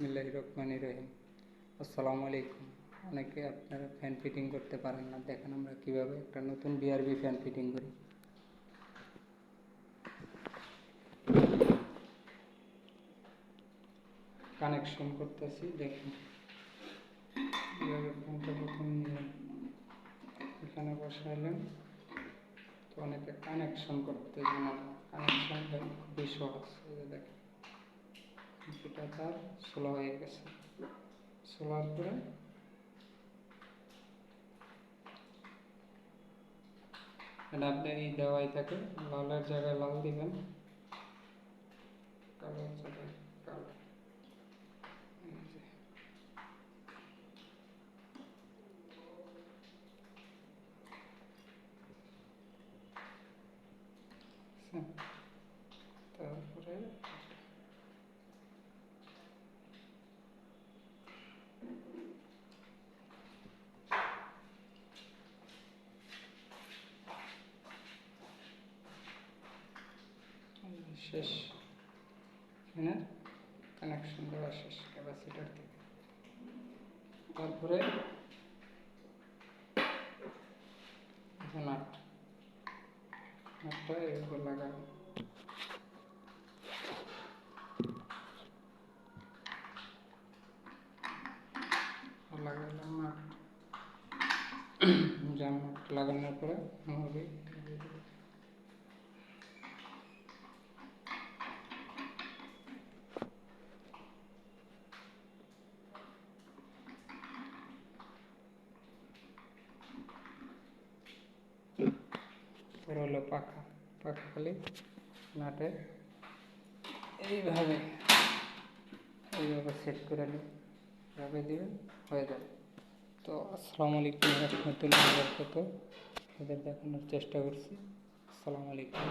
বিসমিল্লাহির রহমানির রহিম। আসসালামু আলাইকুম। অনেকে আপনারা ফ্যান ফিটিং করতে পারেন না, দেখেন আমরা কিভাবে একটা নতুন বিআরবি ফ্যান ফিটিং করি। কানেকশন করতেছি, দেখুন কীভাবে ফ্যানটা প্রথম নিয়ে এখানে বসাইলেন। তো অনেকে কানেকশন করতে জানা না, কানেকশনটা খুবই সহজ। দেখেন কম্পিউটার তার স্লো হয়ে গেছে, স্লোর পরে আপনার এই দেওয়াই থাকে, লালের জায়গায় লাল দিবেন, কালোর জায়গায় কালো। তারপরে শেষ, এখানে কানেকশন দেওয়া শেষ ক্যাপাসিটার থেকে। তারপরে নাটটা এভাবে লাগানো, লাগালাম নাট। জাম নাট লাগানোর পরে মুভি পরে হলো পাখা। পাখা খালি নাটে এইভাবে সেট করে নিই, এভাবে দিবেন, হয়ে যাবে। তো আসসালামু আলাইকুম রহমতুল্লাহি ওয়া বারাকাতুহু, এদের দেখানোর চেষ্টা করছি। আসসালামু আলাইকুম।